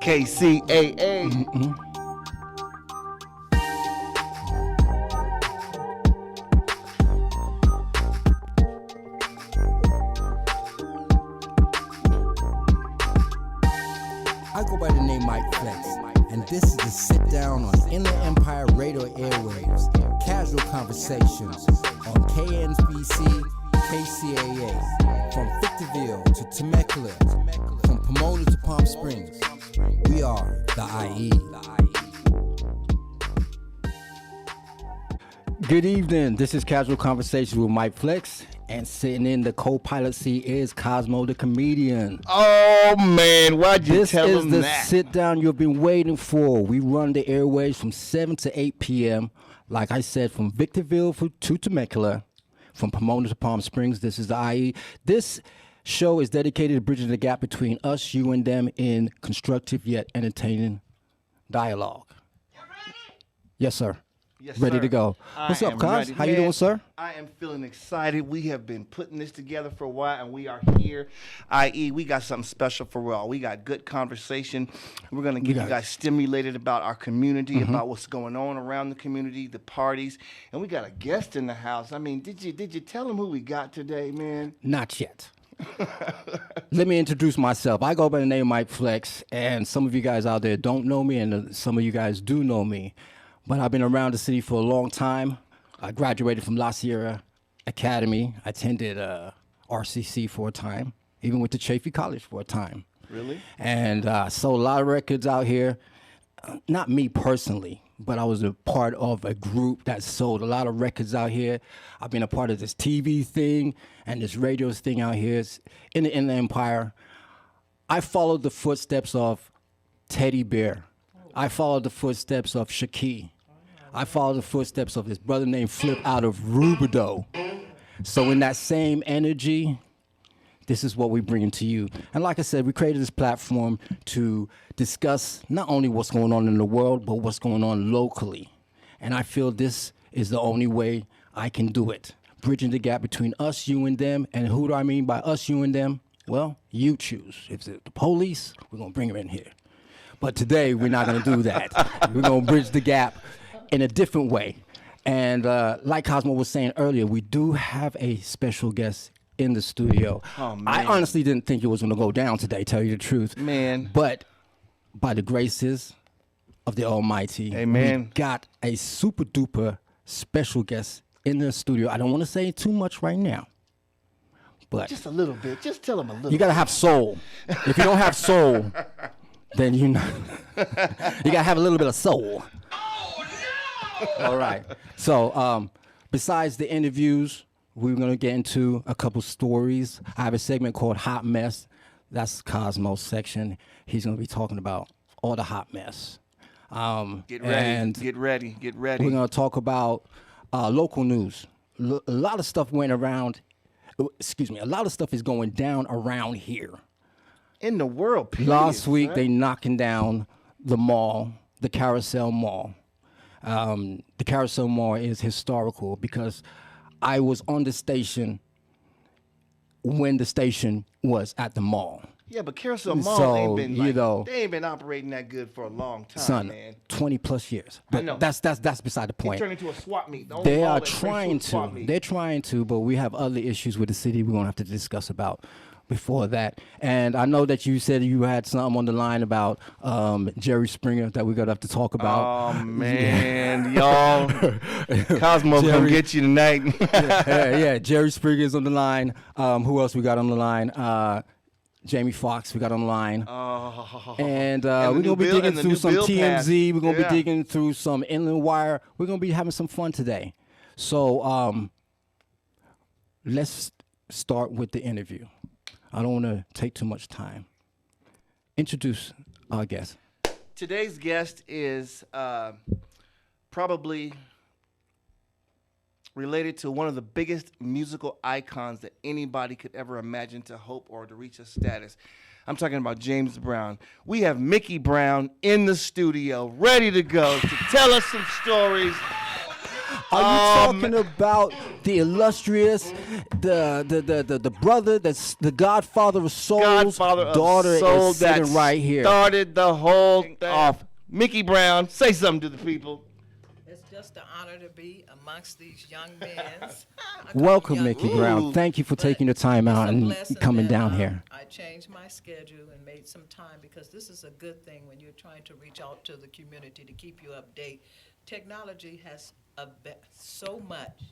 KCAA. I go by the name Mike Flex, and this is the Sit Down on Inland Empire Radio Airwaves, casual conversations on KNBC, KCAA, from Victorville to Temecula, from Pomona to Palm Springs. We are the IE. Good evening. This is Casual Conversations with Mike Flex, and sitting in the co-pilot seat is Cosmo the comedian. Oh man, why'd you tell him that? This is the sit down you've been waiting for. We run the airwaves from 7 to 8 p.m. Like I said, from Victorville to Temecula, from Pomona to Palm Springs. This is the IE. This show is dedicated to bridging the gap between us, you, and them in constructive yet entertaining dialogue. You ready? Yes, sir. Yes, Ready sir. to go. What's I up, am Cos? ready. How you Man, doing, sir? I am feeling excited. We have been putting this together for a while, and we are here. I.e., we got something special for y'all. We got good conversation. We're going to get you guys stimulated about our community, about what's going on around the community, the parties. And we got a guest in the house. I mean, did you tell them who we got today, man? Not yet. Let me introduce myself. I go by the name Mike Flex, and some of you guys out there don't know me, and some of you guys do know me. But I've been around the city for a long time. I graduated from La Sierra Academy. I attended RCC for a time, even went to Chaffey College for a time. Really? And sold a lot of records out here. Not me personally, but I was a part of a group that sold a lot of records out here. I've been a part of this TV thing and this radio thing out here. It's in the Inland Empire. I followed the footsteps of Teddy Bear. I followed the footsteps of Shaki. I followed the footsteps of his brother named Flip out of Rubidoux. So in that same energy, this is what we bring to you. And like I said, we created this platform to discuss not only what's going on in the world, but what's going on locally. And I feel this is the only way I can do it. Bridging the gap between us, you, and them. And who do I mean by us, you, and them? Well, you choose. If it's the police, we're going to bring them in here. But today, we're not going to do that. We're going to bridge the gap in a different way. And like Cosmo was saying earlier, we do have a special guest in the studio. Oh, man. I honestly didn't think it was going to go down today, tell you the truth. Man. But by the graces of the Almighty, Amen. we got a super duper special guest in the studio. I don't want to say too much right now, but Just a little bit. Just tell them a little you got to have soul. If you don't have soul, then you know, you got to have a little bit of soul. All right. So besides the interviews, we're going to get into a couple stories. I have a segment called Hot Mess. That's Cosmo's section. He's going to be talking about all the hot mess. Get ready. And Get ready. Get ready. we're going to talk about local news. A lot of stuff went around. Excuse me. A lot of stuff is going down around here. In the world, period. Last week, son. they knocking down the mall, the Carousel Mall. The Carousel Mall is historical because I was on the station when the station was at the mall. Yeah, but Carousel Mall So, ain't been you like, know, they ain't been operating that good for a long time, Son, man. 20 plus years. But know. that's beside the It point. turned into a swap meet. The only They mall are that turned trying into a swap to. meet. They're trying to, but we have other issues with the city we're going to have to discuss about before that. And I know that you said you had something on the line about Jerry Springer that we're going to have to talk about. Oh, man, y'all. Cosmo come Jerry. get you tonight. yeah, Jerry Springer is on the line. Who else we got on the line? Jamie Foxx we got on the line. Oh. And And the we're new going to be bill- digging and the through new some bill passed. TMZ. We're going to Yeah. be digging through some Inland Wire. We're going to be having some fun today. So let's start with the interview. I don't want to take too much time. Introduce our guest. Today's guest is probably related to one of the biggest musical icons that anybody could ever imagine to hope or to reach a status. I'm talking about James Brown. We have Mickey Brown in the studio, ready to go to tell us some stories. Are you talking about the illustrious, the brother that's the godfather of soul's Godfather of daughter Soul is sitting that right here. started the whole thing off. Mickey Brown, say something to the people. It's just an honor to be amongst these young men. Welcome, Mickey Brown. Ooh. Thank you for taking the time out and coming down here. I changed my schedule and made some time because this is a good thing when you're trying to reach out to the community to keep you updated. Technology has advanced so much.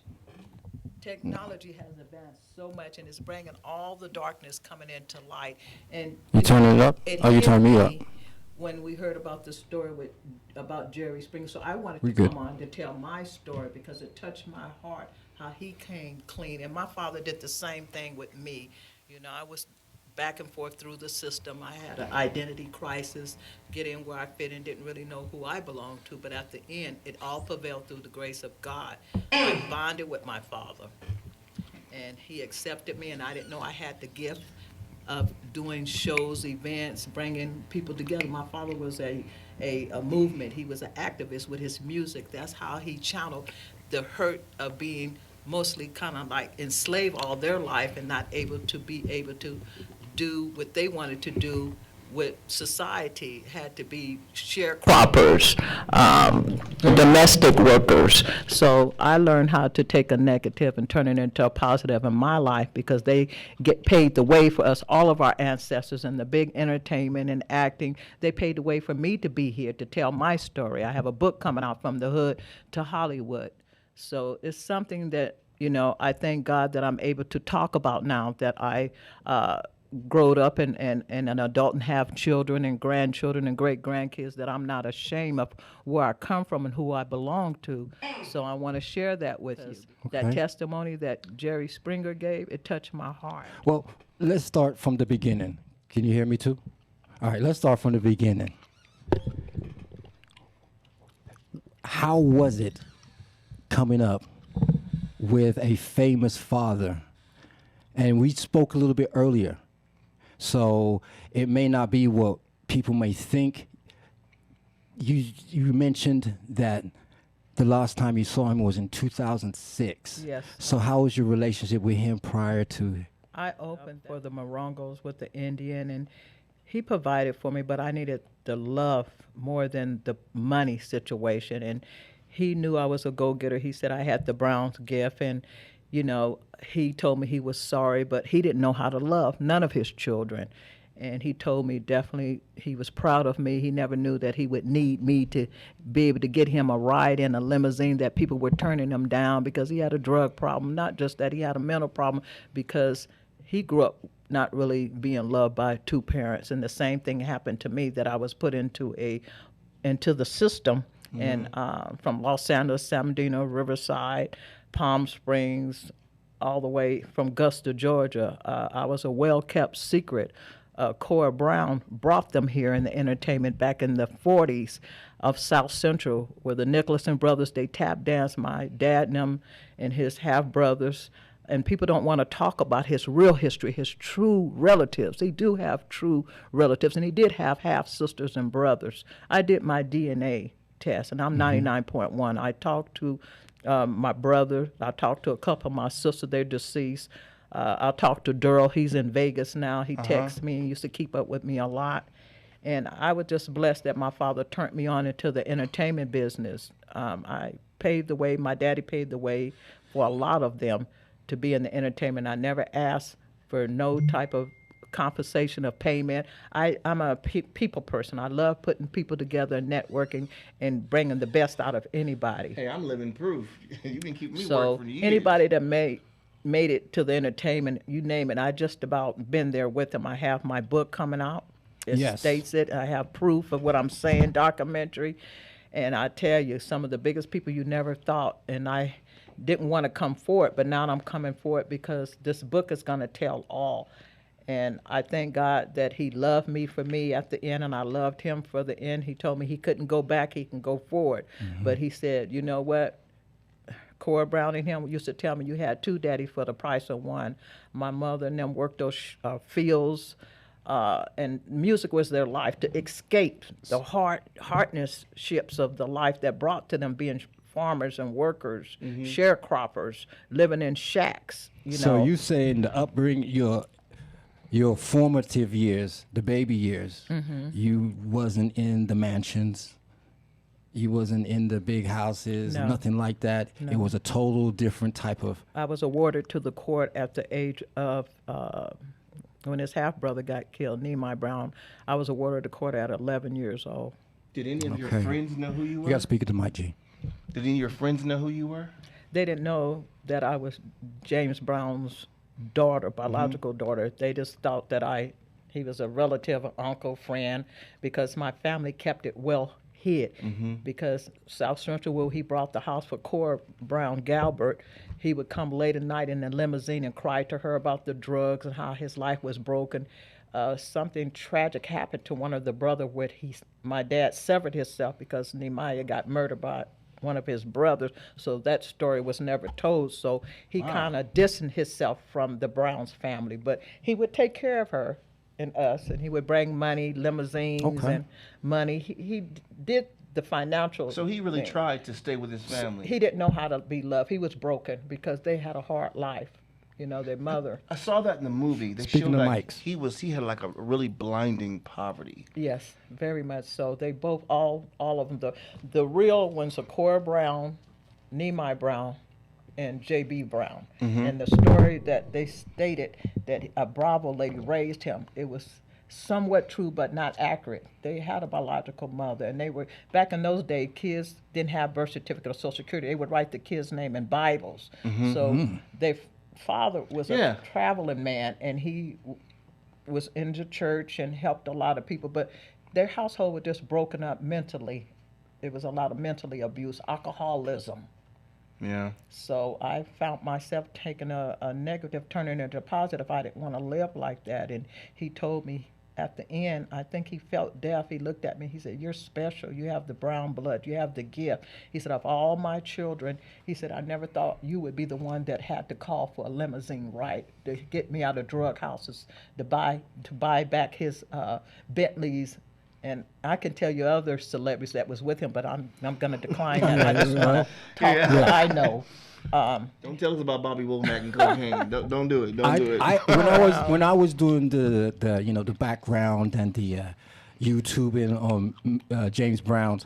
Technology has advanced so much, and it's bringing all the darkness coming into light. And You turning it up? Oh, you hit turn me up. when we heard about the story about Jerry Springer. So I wanted We to good. come on to tell my story because it touched my heart how he came clean. And my father did the same thing with me. You know, I was back and forth through the system. I had an identity crisis, get in where I fit in, didn't really know who I belonged to. But at the end, it all prevailed through the grace of God. I bonded with my father, and he accepted me, and I didn't know I had the gift of doing shows, events, bringing people together. My father was a movement. He was an activist with his music. That's how he channeled the hurt of being mostly kind of like enslaved all their life and not able to do what they wanted to do with society, had to be sharecroppers, domestic workers. So I learned how to take a negative and turn it into a positive in my life because they get paid the way for us, all of our ancestors in the big entertainment and acting. They paid the way for me to be here to tell my story. I have a book coming out, From the Hood to Hollywood. So it's something that, you know, I thank God that I'm able to talk about now that I growed up and an adult and have children and grandchildren and great-grandkids, that I'm not ashamed of where I come from and who I belong to. So I want to share that with you. Okay. That testimony that Jerry Springer gave, it touched my heart. Well, let's start from the beginning. Can you hear me too? All right, let's start from the beginning. How was it coming up with a famous father? And we spoke a little bit earlier, so it may not be what people may think. You mentioned that the last time you saw him was in 2006. Yes. So how was your relationship with him prior to? I opened for the Morongos with the Indian, and he provided for me, but I needed the love more than the money situation. And he knew I was a go-getter. He said I had the Browns gift, and, you know, he told me he was sorry, but he didn't know how to love none of his children. And he told me definitely he was proud of me. He never knew that he would need me to be able to get him a ride in a limousine, that people were turning him down because he had a drug problem. Not just that, he had a mental problem because he grew up not really being loved by two parents. And the same thing happened to me, that I was put into the system. Mm-hmm. And from Los Angeles, San Bernardino, Riverside, Palm Springs, all the way from Augusta, Georgia. I was a well-kept secret. Cora Brown brought them here in the entertainment back in the 40s of South Central, where the Nicholson brothers, they tap danced, my dad and them and his half-brothers. And people don't want to talk about his real history, his true relatives. He do have true relatives, and he did have half-sisters and brothers. I did my DNA test, and I'm 99.1. I talked to my brother. I talked to a couple of my sisters. They're deceased. I talked to Durrell. He's in Vegas now. He texts me and used to keep up with me a lot. And I was just blessed that my father turned me on into the entertainment business. I paved the way. My daddy paved the way for a lot of them to be in the entertainment. I never asked for no type of compensation or payment. I'm a people person. I love putting people together and networking and bringing the best out of anybody. Hey, I'm living proof. You can keep me So working for years. anybody that made it to the entertainment, you name it, I just about been there with them. I have my book coming out. It Yes. states it. I have proof of what I'm saying, documentary. And I tell you, some of the biggest people you never thought, and I didn't want to come forward, but now I'm coming forward because this book is going to tell all. And I thank God that he loved me for me at the end, and I loved him for the end. He told me he couldn't go back, he can go forward. But he said, you know what? Cora Brown and him used to tell me you had two daddies for the price of one. My mother and them worked those fields, and music was their life, to escape the hardships of the life that brought to them being farmers and workers, sharecroppers, living in shacks. So you saying the upbringing, your formative years, the baby years, you wasn't in the mansions, you wasn't in the big houses, No. nothing like that. No. It was a total different type of. I was awarded to the court at the age of, when his half-brother got killed, Nehemiah Brown. I was awarded to court at 11 years old. Did any of your Okay. friends know who you You were? got to speak it to Mike G. Did any of your friends know who you were? They didn't know that I was James Brown's daughter, biological daughter. They just thought that he was a relative, uncle, friend, because my family kept it well hid. Because South Central, where he brought the house for Cora Brown Galbert, he would come late at night in the limousine and cry to her about the drugs and how his life was broken. Something tragic happened to one of the brother where my dad severed himself because Nehemiah got murdered by one of his brothers, so that story was never told. So he kind of distanced himself from the Browns family, but he would take care of her and us, and he would bring money, limousines, Okay. and money. He did the financial. So he really thing. tried to stay with his family. He didn't know how to be loved. He was broken because they had a hard life. Their mother. I saw that in the movie. They Speaking showed of like mics. he had like a really blinding poverty. Yes, very much so. They both, all of them. The real ones are Cora Brown, Nehemiah Brown, and J.B. Brown. And the story that they stated that a Bravo lady raised him, it was somewhat true but not accurate. They had a biological mother, and they were, back in those days, kids didn't have birth certificate or Social Security. They would write the kid's name in Bibles. So their father was Yeah. a traveling man, and he was in the church and helped a lot of people, but their household was just broken up mentally. There was a lot of mentally abuse, alcoholism. Yeah. So I found myself taking a negative, turning into a positive. I didn't want to live like that. And he told me at the end, I think he felt deaf. He looked at me. He said, "You're special. You have the brown blood. You have the gift." He said, "Of all my children," he said, "I never thought you would be the one that had to call for a limousine ride to get me out of drug houses, to buy back his Bentleys." And I can tell you other celebrities that was with him, but I'm going to decline that. I just want to talk what I know. Don't tell us about Bobby Womack and cocaine. Don't do it. Don't do it. When I was doing the background and the YouTubing on James Brown's,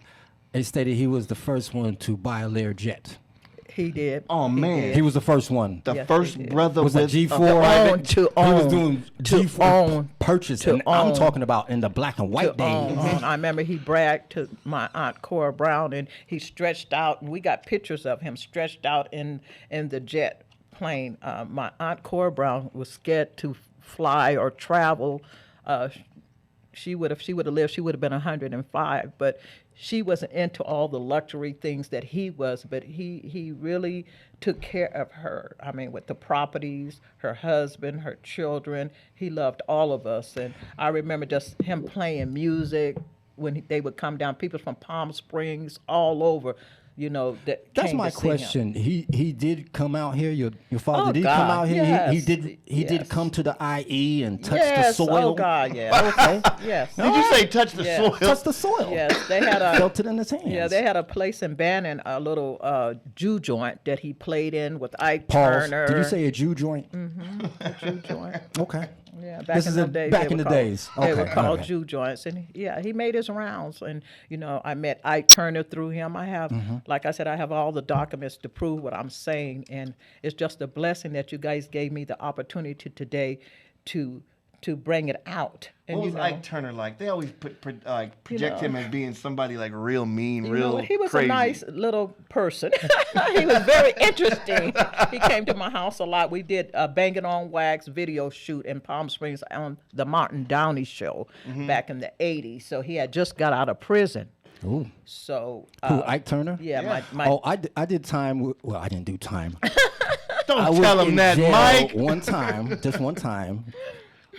it stated he was the first one to buy a Learjet. He did. Oh, He man. did. He was the first one. The Yes, first he did. brother Was that with G4? To He was own, doing to G4 own, purchase, to and I'm own. talking about in the black and white to own. days. I remember he bragged to my aunt Cora Brown, and he stretched out, and we got pictures of him stretched out in the jet plane. My aunt Cora Brown was scared to fly or travel. She would have lived. She would have been 105, but she wasn't into all the luxury things that he was. But he really took care of her. I mean, with the properties, her husband, her children. He loved all of us, and I remember just him playing music when they would come down. People from Palm Springs, all over. That That's came my to see him. question. He did come out here. Your father Oh, did come God, out here. He yes, did yes. did come to the IE and touch Yes. the soil. Oh God. Yes. Okay. Yes. Did you say touch the Yeah. soil? Touch the soil. Yes. They had a. Felt it in his hands. Yeah, they had a place in Bannon, a little Jew joint that he played in with Ike Pause. Turner. Did you say a Jew joint? a Jew joint? Okay. Yeah, back This in is the a- days. back they in were the called- days. They were Okay, called alright. Jew joints, and he made his rounds. And I met Ike Turner through him. I have, like I said, I have all the documents to prove what I'm saying, and it's just a blessing that you guys gave me the opportunity today to bring it out. And What was Ike Turner like? They always project know. him as being somebody like real mean, You real know, he was crazy. a nice little person. He was very interesting. He came to my house a lot. We did a Bang It On Wax video shoot in Palm Springs on the Martin Downey show back in the 80s. So he had just got out of prison. Ooh. So Who, Ike Turner? yeah, Yeah. my Oh, I did time. Well, I didn't do time. Don't I was tell him in that, jail Mike. one time, just one time,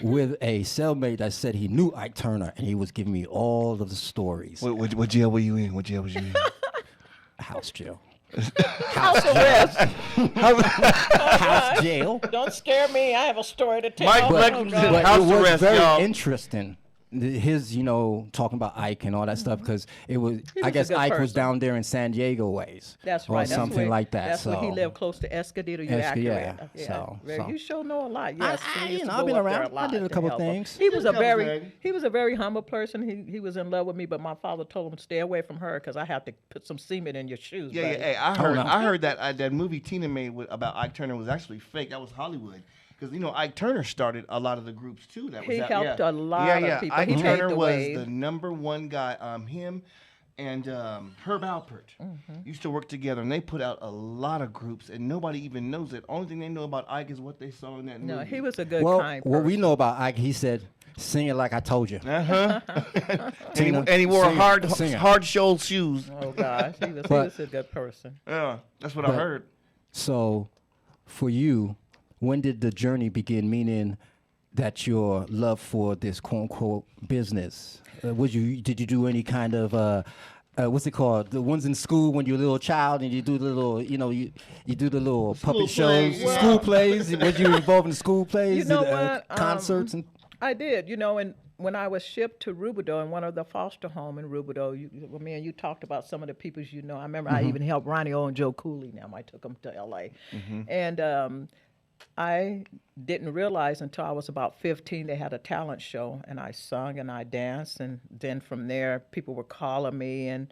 with a cellmate that said he knew Ike Turner, and he was giving me all of the stories. What jail were you in? What jail was you in? House jail. house arrest. House jail. Don't scare me. I have a story to tell. Mike Oh, Blackman's God. in But house it was arrest, very y'all. interesting. his, talking about Ike and all that stuff, because it was, He I was a guess good Ike was person. down there in San Diego ways. That's or right. That's something where, like that. That's so where he lived, close to Escondido. You yeah. accurate. So- You sure know a lot. Yes, we used to I've go been up there around. a lot I did a to couple help him. things. He was Did a a couple very things. he was a very humble person. He was in love with me, but my father told him to stay away from her because I have to put some cement in your shoes. Yeah, buddy. yeah. Hey, Oh, no. I heard that that movie Tina made about Ike Turner was actually fake. That was Hollywood. Because Ike Turner started a lot of the groups too. That was He out, helped a lot yeah, of yeah. people. Ike He paved Turner the was way. the #1 guy. Him and Herb Alpert used to work together, and they put out a lot of groups, and nobody even knows it. Only thing they know about Ike is what they saw in that movie. No, he was a good, Well, kind what we person. know about Ike, he said, "Sing it like I told you." Tina, and he wore sing it, sing it. hard soled shoes. Oh gosh, he was a good person. Yeah, that's what I But- heard. So, for you, when did the journey begin? Meaning that your love for this quote unquote business, did you do any kind of what's it called? The ones in school when you're a little child and you do the little, you do the little puppet shows, plays, yeah. school plays. Was you involved in school plays, You know and, what? concerts, and I did, and when I was shipped to Rubidoux in one of the foster home in Rubidoux, me and you talked about some of the people you know. I remember I even helped Ronnie O and Joe Cooley. Now I took them to L.A. And I didn't realize until I was about 15 they had a talent show, and I sung and I danced, and then from there people were calling me, and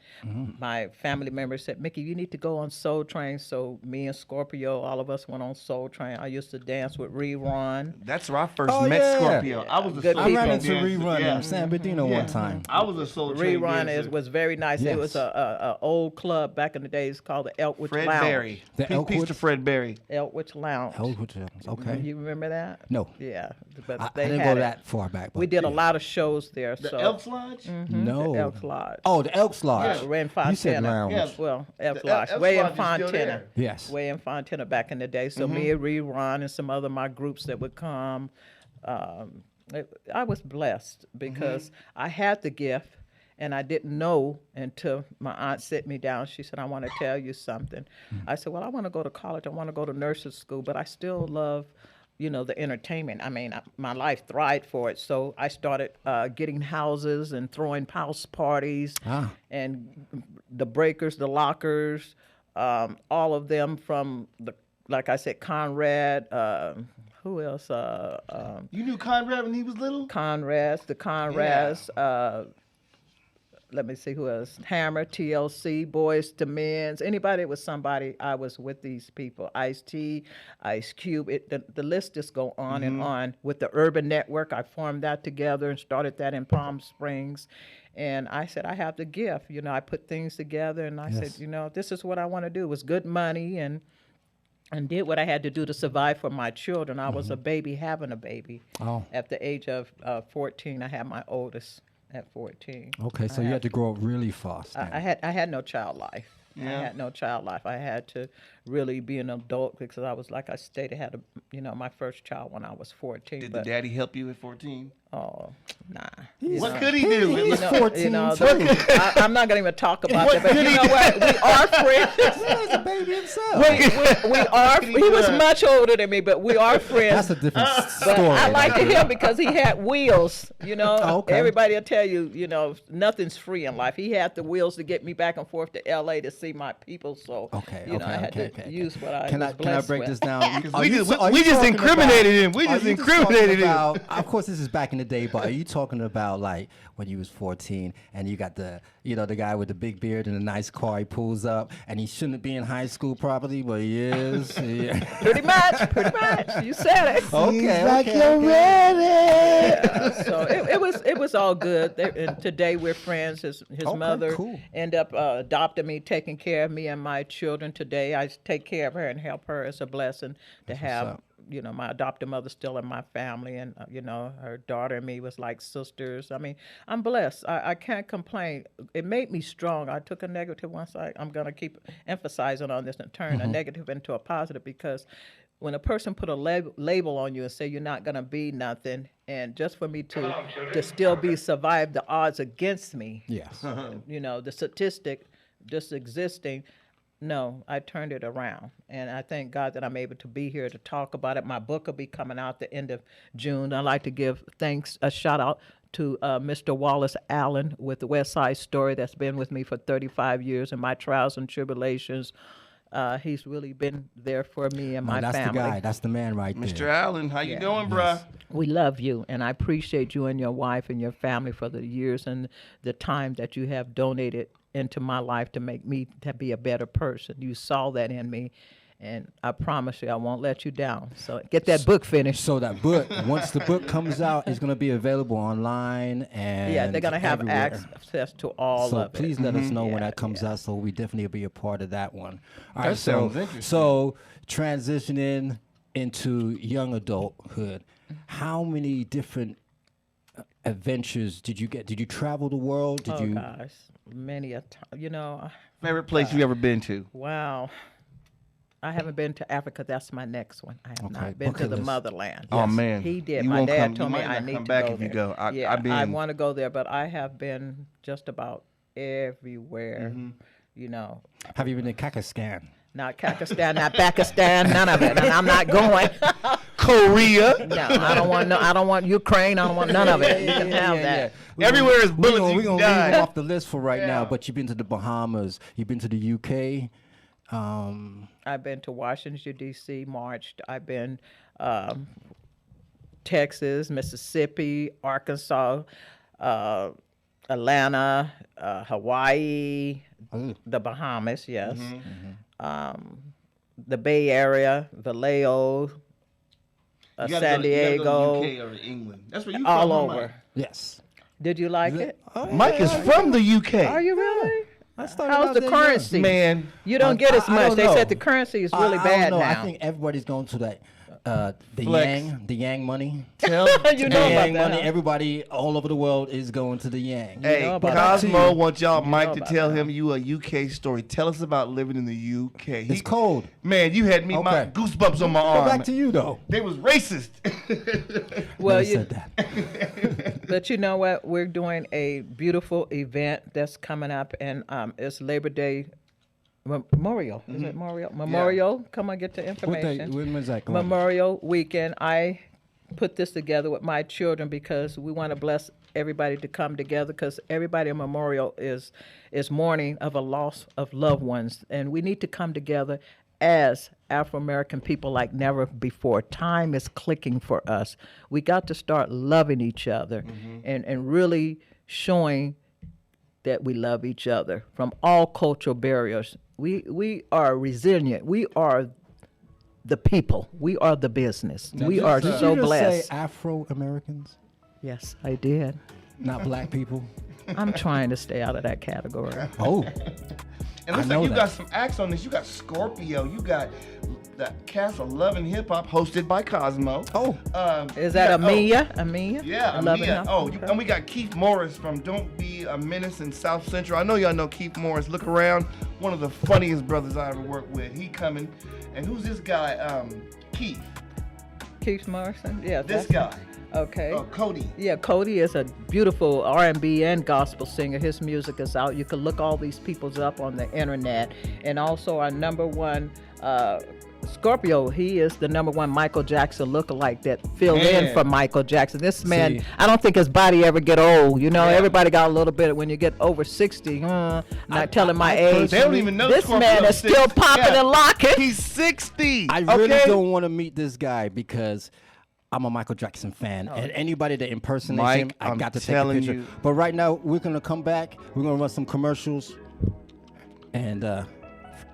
my family members said, "Mickey, you need to go on Soul Train." So me and Scorpio, all of us went on Soul Train. I used to dance with Rerun. That's where I first Oh, met yeah. Scorpio. I was a Good soul I people. ran train into dancer. Rerun Yeah. in San Bernardino one time. I was a soul train Rerun dancer. was very nice. It was Yes. a old club back in the days called the Elkwood Fred Lounge. Berry. The Peace Elkwood? to Fred Berry. Elkwood Lounge. Okay. You remember that? No. Yeah, but I they didn't had go it. that far back. We but did a yeah. lot of shows there. The so Elks Lodge? No. the Elks Lodge. Oh, the Elks Lodge. We're in You said Fontana. lounge. Yeah. Well, Elks The Lodge. Elks Way Lodge in is still Fontana. there. Yes. Way in Fontana back in the day. So me and Rerun and some other my groups that would come. I was blessed because I had the gift. And I didn't know until my aunt sat me down. She said, "I want to tell you something." I said, "Well, I want to go to college. I want to go to nursing school, but I still love, the entertainment. I mean, my life thrived for it." So I started getting houses and throwing house parties, and the Breakers, the Lockers, all of them from like I said, Conrad. Who else? You knew Conrad when he was little? Conrads, the Conrads. Let me see who else. Hammer, TLC, Boys to Men's. Anybody that was somebody, I was with these people. Ice-T, Ice Cube. The list just go on and on. With the Urban Network, I formed that together and started that in Palm Springs. And I said, I have the gift. I put things together, and I said, this is what I want to do. It was good money, and did what I had to do to survive for my children. I was a baby having a baby. Oh. At the age of 14, I had my oldest at 14. Okay, so you had to grow up really fast. then. I had no child life. I had no child life. I had to really be an adult because I was, like I stated, had my first child when I was 14. Did the but daddy help you at 14? oh, nah. What could he do? He's Look, 14 too. I'm not going to even talk about that. But you know what? We are friends. He's a baby himself. we are. He was much older than me, but we are friends. That's a different But story. I liked him because he had wheels. Okay. Everybody will tell you, nothing's free in life. He had the wheels to get me back and forth to L.A. to see my people. So, Okay, I had to use what I Can was I blessed break with. this down? we Are you just talking incriminated him. about- We are just you incriminated him. talking about- Of course, this is back in the day, but are you talking about like when you was 14 and you got the guy with the big beard and the nice car he pulls up and he shouldn't be in high school probably, but he is. Yeah. Pretty much. You said it. So it was all good. And today we're friends. His Okay, mother cool. ended up adopting me, taking care of me and my children. Today I take care of her and help her. It's a blessing to have up. my adopted mother still in my family, and her daughter and me was like sisters. I mean, I'm blessed. I can't complain. It made me strong. I took a negative once. I'm gonna keep emphasizing on this and turn a negative into a positive, because when a person put a label on you and say you're not gonna be nothing, and just for me to still survive the odds against me, Yes. the statistic just existing. No, I turned it around. And I thank God that I'm able to be here to talk about it. My book will be coming out the end of June. I'd like to give a shout out to Mr. Wallace Allen with the West Side Story that's been with me for 35 years in my trials and tribulations. He's really been there for me and my that's family. the guy. That's the man right there. Mr. Allen, how you doing, bruh? We love you, and I appreciate you and your wife and your family for the years and the time that you have donated into my life to make me to be a better person. You saw that in me, and I promise you I won't let you down. So get that book finished. So that book, once the book comes out, it's going to be available online and Yeah, they're going to have everywhere. access to all So of it. please let us know when Yeah, that comes out, so we definitely will be a part of that one. All That right, sounds interesting. So transitioning into young adulthood, how many different adventures did you get? Did you travel the world? Did Oh you? gosh, many a time. You know, Favorite place you ever been to? wow. I haven't been to Africa. That's my next one. I have Okay, not been to bucket the list. motherland. Oh man, He did. You My won't dad come, told you me might I not need come to back go if you there. go. Yeah, I've been. I want to go there, but I have been just about everywhere. You know, Have you been to Kakistan? not Pakistan, not Pakistan, none of it, and I'm not going. Korea. No, I don't want. No, I don't want Ukraine. I don't want none of it. You can have that. Everywhere is bullets. We're You gonna can leave die. him off the list for right now. Yeah. But you've been to the Bahamas. You've been to the UK. I've been to Washington D.C. marched. I've been Texas, Mississippi, Arkansas, Atlanta, Hawaii, the Bahamas, yes, the Bay Area, Vallejo, You gotta San go to- you gotta Diego, go to UK or England. That's where you all from, huh, over. Mike? Yes. Did you like it? Mike is from the UK. Are you really? I started How's out the there currency? Man, You don't get as I much. don't They know. said the currency is really I bad don't know. now. I think everybody's going to that the Flex. yang money. tell You The know about yang that, money. huh? Everybody all over the world is going to the yang. Hey, know about Cosmo that. wants y'all Mike to about tell that. him you a UK story. Tell us about living in the UK. It's cold. Man, you had me my Okay. goosebumps on my Go arm. back to you though. They was racist. Well, Never you, said that. but you know what? We're doing a beautiful event that's coming up, and it's Labor Day Memorial. Is it Memorial? Come on, get the What day? information. When was that going? Memorial weekend. I put this together with my children because we want to bless everybody to come together, because everybody in Memorial is mourning of a loss of loved ones, and we need to come together as Afro-American people like never before. Time is clicking for us. We got to start loving each other and really showing that we love each other from all cultural barriers. We are resilient. We are the people. We are the business. We are Did so you just blessed. say Afro Americans, Yes, I did. not black people? I'm trying to stay out of that category. Oh, And looks know like you that. got some acts on this. You got Scorpio. You got the cast of Love and Hip Hop hosted by Cosmo. oh, Is that you got- Amelia? Amelia? Yeah, Love and Amia. Hip? Oh, Okay. and we got Keith Morris from Don't Be a Menace in South Central. I know y'all know Keith Morris. Look around. One of the funniest brothers I ever worked with. He coming. And who's this guy? Keith. Keith Morrison? Yeah. This that's- guy. Okay. Cody. Yeah, Cody is a beautiful R&B and gospel singer. His music is out. You can look all these peoples up on the internet. And also our number one, Scorpio, he is the number one Michael Jackson lookalike that filled in Man. for Michael Jackson. This man, See. I don't think his body ever get old. You know, Yeah. everybody got a little bit. When you get over 60, not telling my age. They don't even know This Scorpio man is still 60. popping Yeah. and locking. He's 60. I really okay? don't want to meet this guy because I'm a Michael Jackson fan, and anybody that impersonates Mike, him, I I'm got to take a telling picture. you. But right now, we're gonna come back. We're gonna run some commercials, and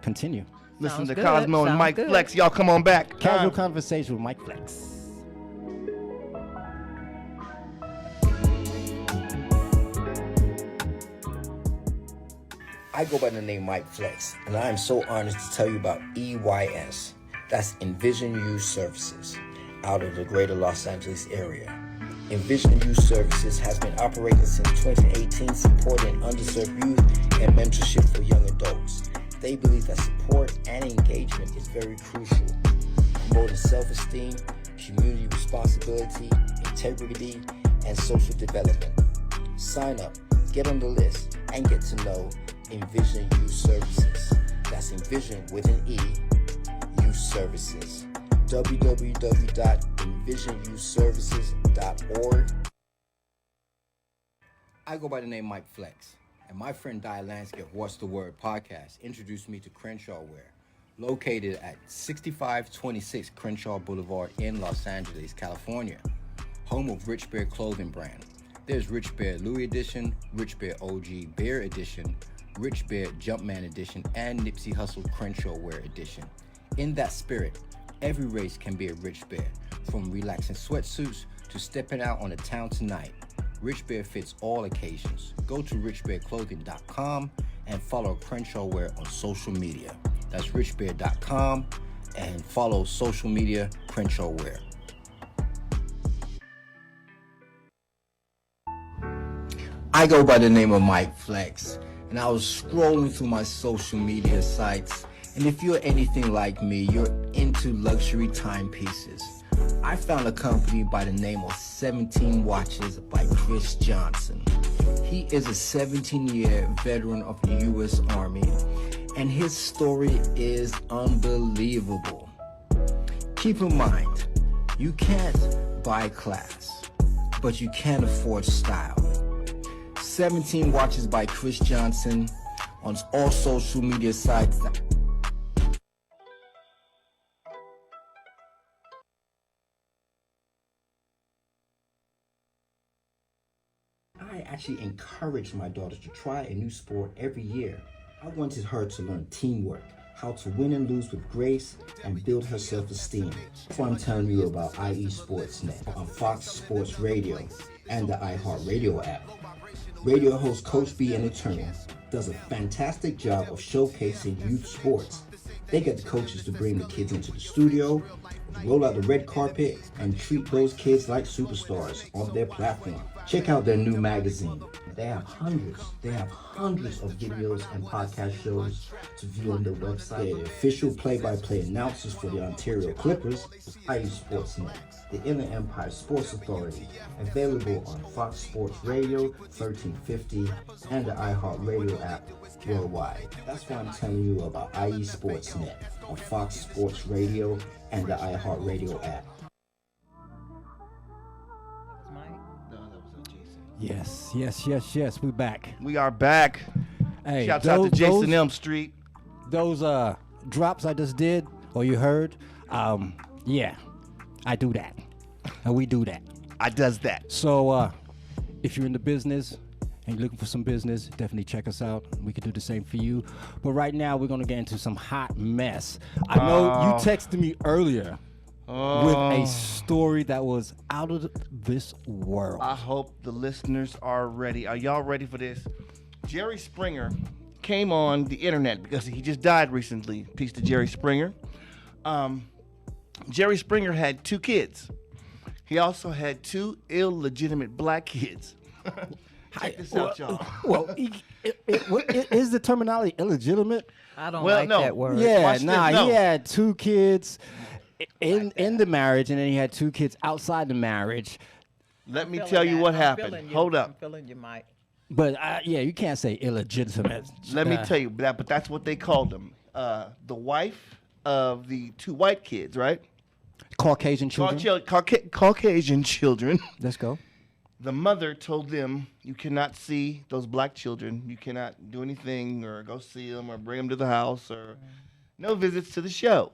continue. Listen Sounds to good. Cosmo and Sounds Mike good. Flex. Y'all come on back. Casual conversation with Mike Flex. I go by the name Mike Flex, and I am so honored to tell you about EYS. That's Envision Youth Services, out of the greater Los Angeles area. Envision Youth Services has been operating since 2018, supporting underserved youth and mentorship for young adults. They believe that support and engagement is very crucial, promoting self-esteem, community responsibility, integrity, and social development. Sign up, get on the list, and get to know Envision Youth Services. That's Envision with an E, Youth Services. www.envisionuservices.org. I go by the name Mike Flex, and my friend Di Lansky of What's the Word podcast introduced me to Crenshaw Wear, located at 6526 Crenshaw Boulevard in Los Angeles, California, home of Rich Bear clothing brand. There's Rich Bear Louis Edition, Rich Bear OG Bear Edition, Rich Bear Jumpman Edition, and Nipsey Hussle Crenshaw Wear Edition. In that spirit, every race can be a Rich Bear, from relaxing sweatsuits to stepping out on the town tonight. Rich Bear fits all occasions. Go to richbearclothing.com and follow Crenshaw Wear on social media. That's richbear.com and follow social media Crenshaw Wear. I go by the name of Mike Flex, and I was scrolling through my social media sites, and if you're anything like me, you're into luxury timepieces. I found a company by the name of 17 Watches by Chris Johnson. He is a 17-year veteran of the U.S. Army, and his story is unbelievable. Keep in mind, you can't buy class, but you can afford style. 17 Watches by Chris Johnson on all social media sites. I actually encourage my daughter to try a new sport every year. I wanted her to learn teamwork, how to win and lose with grace, and build her self-esteem. That's why I'm telling you about IE Sportsnet on Fox Sports Radio and the iHeartRadio app. Radio host Coach B and Eternal does a fantastic job of showcasing youth sports. They get the coaches to bring the kids into the studio, roll out the red carpet, and treat those kids like superstars on their platform. Check out their new magazine. They have hundreds of videos and podcast shows to view on their website. The official play-by-play announcers for the Ontario Clippers, IE Sportsnet, the Inland Empire Sports Authority, available on Fox Sports Radio 1350 and the iHeartRadio app worldwide. That's why I'm telling you about IE Sportsnet on Fox Sports Radio and the iHeartRadio app. Yes. We're back. We are back. Hey, Shouts out to Jason Elm Street. Those drops I just did, or you heard, yeah, I do that. And we do that. I does that. So if you're in the business and you're looking for some business, definitely check us out. We can do the same for you. But right now, we're going to get into some hot mess. I know you texted me earlier with a story that was out of this world. I hope the listeners are ready. Are y'all ready for this? Jerry Springer came on the internet because he just died recently. Peace to Jerry Springer. Jerry Springer had 2 kids. He also had 2 illegitimate black kids. Check this out, y'all. Well, is the terminology illegitimate? I don't like that word. Yeah, Watch this, no. He had 2 kids in the marriage, and then he had 2 kids outside the marriage. Let me tell you what happened. Hold up. I'm feeling you, Mike. But yeah, you can't say illegitimate. Let me tell you that, but that's what they called him. The wife of the 2 white kids, right? Caucasian children. Caucasian children. Let's go. The mother told them, you cannot see those black children. You cannot do anything or go see them or bring them to the house or no visits to the show.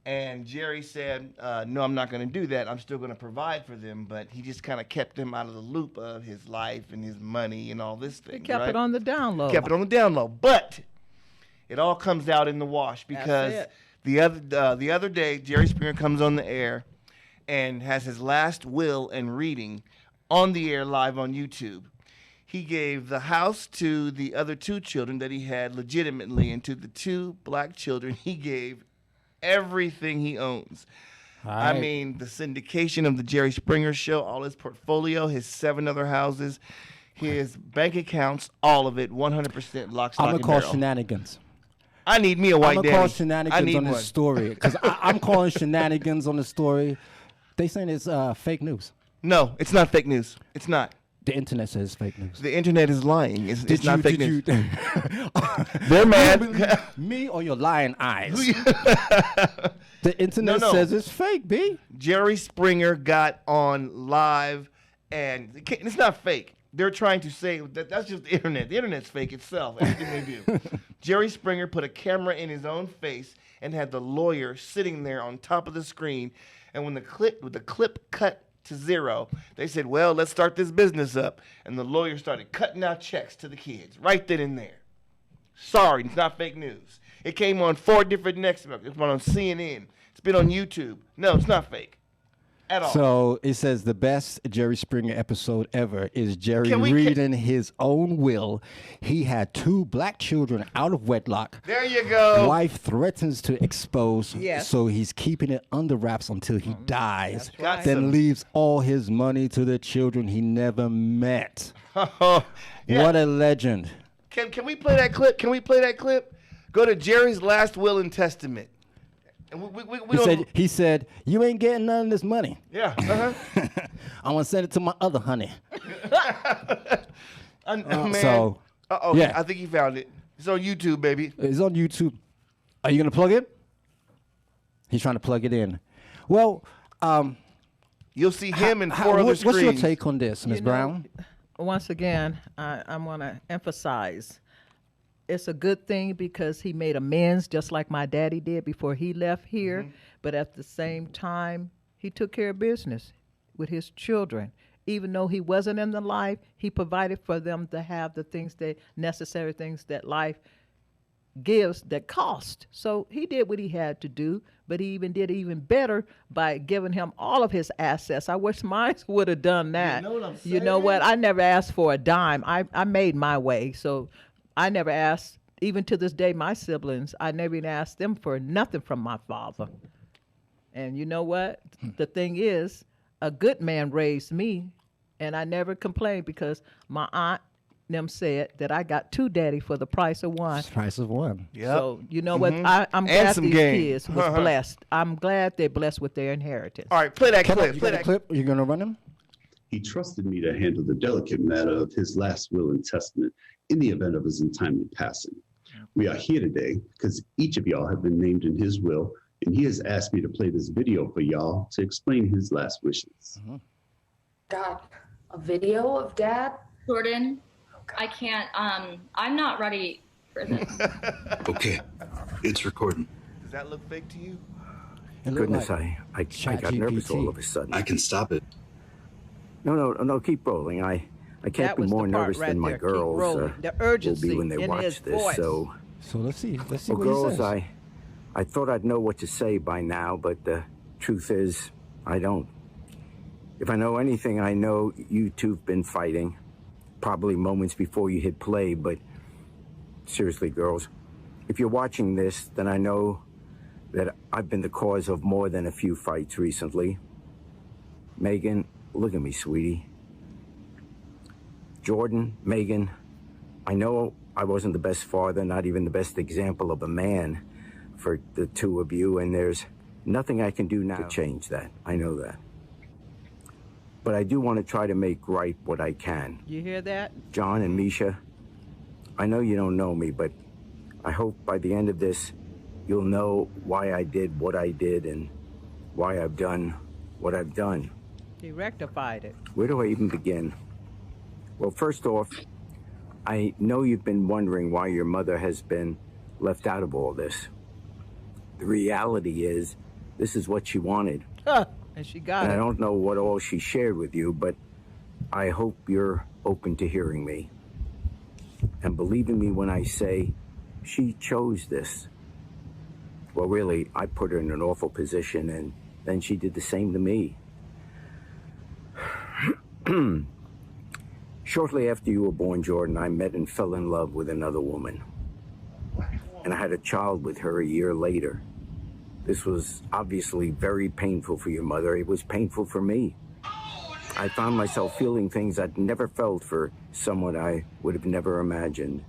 And Jerry said, no, I'm not going to do that. I'm still going to provide for them. But he just kind of kept them out of the loop of his life and his money and all this thing. He kept it on the down low. Kept it on the down low. But it all comes out in the wash because the other day, Jerry Springer comes on the air and has his last will and reading on the air live on YouTube. He gave the house to the other 2 children that he had legitimately, and to the 2 black children, he gave everything he owns. I mean, the syndication of the Jerry Springer Show, all his portfolio, his 7 other houses, his bank accounts, all of it, 100% lock, stock, I'm and gonna call barrel. shenanigans. I need me a white daddy. I'm gonna call shenanigans on one. this story because I'm calling shenanigans on the story. They saying it's fake news. No, it's not fake news. It's not. The internet says fake news. The internet is lying. It's not fake news. They're They're mad. Me or your lying eyes? The internet No. says it's fake, B. Jerry Springer got on live, and it's not fake. They're trying to say that's just the internet. The internet's fake itself. Everything they do. Jerry Springer put a camera in his own face and had the lawyer sitting there on top of the screen. And when the clip cut to 0, they said, "Well, let's start this business up." And the lawyer started cutting out checks to the kids right then and there. Sorry, it's not fake news. It came on 4 different networks. It's been on CNN. It's been on YouTube. No, it's not fake at all. So it says the best Jerry Springer episode ever is Jerry Can we- reading his own will. He had 2 black children out of wedlock. There you go. Wife threatens to expose, Yes. so he's keeping it under wraps until he dies. That's right. Then leaves all his money to the children he never met. Yeah. What a legend. Can we play that clip? Can we play that clip? Go to Jerry's last will and testament. And we He said, you ain't getting none of this money. yeah. Uh-huh. I'm going to send it to my other honey. Man. So, yeah. I think he found it. It's on YouTube, baby. It's on YouTube. Are you going to plug it? He's trying to plug it in. Well, You'll see him and 4 other screens. what's your take on this, Ms. You know, Brown? Once again, I want to emphasize it's a good thing because he made amends just like my daddy did before he left here. But at the same time, he took care of business with his children. Even though he wasn't in the life, he provided for them to have the things necessary things that life gives that cost. So he did what he had to do, but he even did even better by giving him all of his assets. I wish mine would have done that. know what I'm You know what? I never asked for a dime. I made my way. So I never asked, even to this day, my siblings, I never even asked them for nothing from my father. And you know what? The thing is, a good man raised me, and I never complained because my aunt them said that I got 2 daddy for the price of 1. Price of 1. Yep. So you know what? I'm glad some these game. kids was blessed. I'm glad they're blessed with their inheritance. All right, play that clip. You Play got a that clip? You're going to run him? He trusted me to handle the delicate matter of his last will and testament in the event of his untimely passing. We are here today because each of y'all have been named in his will, and he has asked me to play this video for y'all to explain his last wishes. Got a video of Dad? Jordan, I can't, I'm not ready for this. Okay, it's recording. Does that look fake to you? Goodness, I got nervous all of a sudden. I can stop it. No, keep rolling. I can't That be was more the part nervous right than my there. Keep girls rolling. The will urgency be when they in watch his this. voice. So, Let's see well, what he girls, says. I thought I'd know what to say by now, but the truth is, I don't. If I know anything, I know you two've been fighting, probably moments before you hit play, but seriously, girls, if you're watching this, then I know that I've been the cause of more than a few fights recently. Megan, look at me, sweetie. Jordan, Megan, I know I wasn't the best father, not even the best example of a man for the 2 of you, and there's nothing I can do now to change that. I know that. But I do want to try to make right what I can. You hear that? John and Misha, I know you don't know me, but I hope by the end of this, you'll know why I did what I did and why I've done what I've done. He rectified it. Where do I even begin? Well, first off, I know you've been wondering why your mother has been left out of all this. The reality is, this is what she wanted. And she got And I it. don't know what all she shared with you, but I hope you're open to hearing me. And believing me when I say she chose this. Well, really, I put her in an awful position, and then she did the same to me. Shortly after you were born, Jordan, I met and fell in love with another woman. And I had a child with her a year later. This was obviously very painful for your mother. It was painful for me. I found myself feeling things I'd never felt for someone I would have never imagined.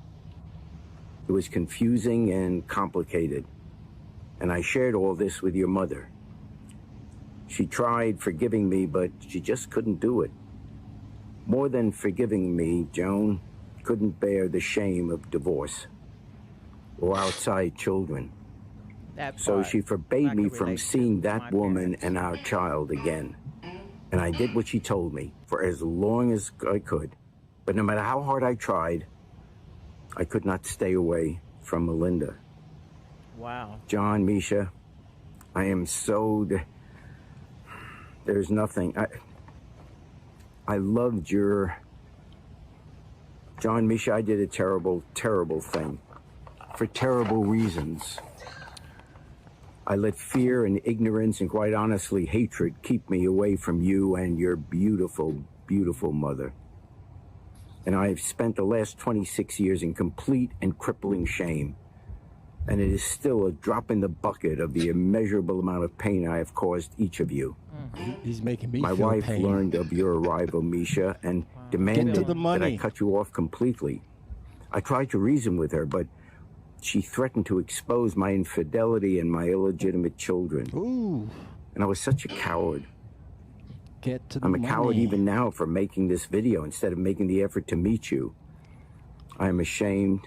It was confusing and complicated. And I shared all this with your mother. She tried forgiving me, but she just couldn't do it. More than forgiving me, Joan couldn't bear the shame of divorce or outside children. So she forbade me from seeing that woman and our child again. And I did what she told me for as long as I could. But no matter how hard I tried, I could not stay away from Melinda. Wow. John, Misha, I am so... There's nothing. I loved your... John, Misha, I did a terrible, terrible thing. For terrible reasons. I let fear and ignorance and, quite honestly, hatred keep me away from you and your beautiful, beautiful mother. And I've spent the last 26 years in complete and crippling shame. And it is still a drop in the bucket of the immeasurable amount of pain I have caused each of you. He's making me My feel wife pain. learned of your arrival, Misha, and demanded Get to the that I money. cut you off completely. I tried to reason with her, but she threatened to expose my infidelity and my illegitimate children. Ooh. And I was such a coward. Get to the I'm a money. coward even now for making this video instead of making the effort to meet you. I am ashamed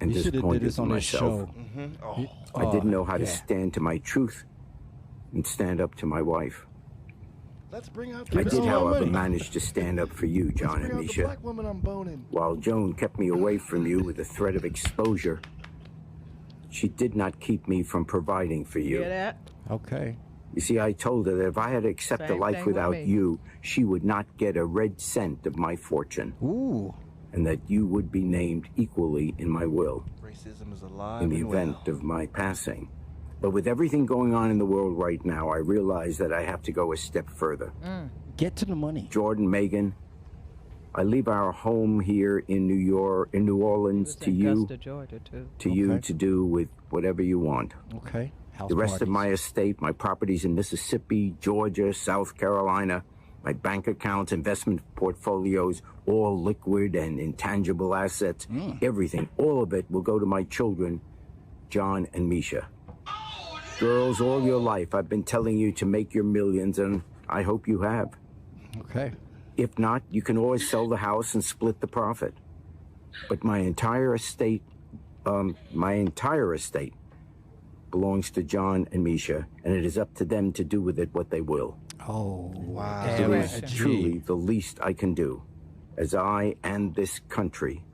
and You should have did disappointed this in on this myself. show. I didn't know how to yeah. stand to my truth and stand up to my wife. Let's bring out I the did, however, money. manage to stand up for you, John Bring and out the Misha. black woman I'm boning. While Joan kept me away from you with the threat of exposure, she did not keep me from providing for you. Hear that? Okay. You see, I told her that if I had to accept a Same life thing with without me. you, she would not get a red cent of my fortune. Ooh. And that you would be named equally in my will Racism is alive in the and event well. of my passing. But with everything going on in the world right now, I realize that I have to go a step further. Get to the money. Jordan, Megan, I leave our home here in New Orleans to you, Augusta, Georgia, too. Okay. to do with whatever you want. Okay. House The rest of parties. my estate, my properties in Mississippi, Georgia, South Carolina, my bank accounts, investment portfolios, all liquid and intangible assets, everything, all of it will go to my children, John and Misha. Girls, all your life I've been telling you to make your millions, and I hope you have. Okay. If not, you can always sell the house and split the profit. But my entire estate belongs to John and Misha, and it is up to them to do with it what they will. Oh. Wow. It Damn is it. truly the least I can do, as I and this country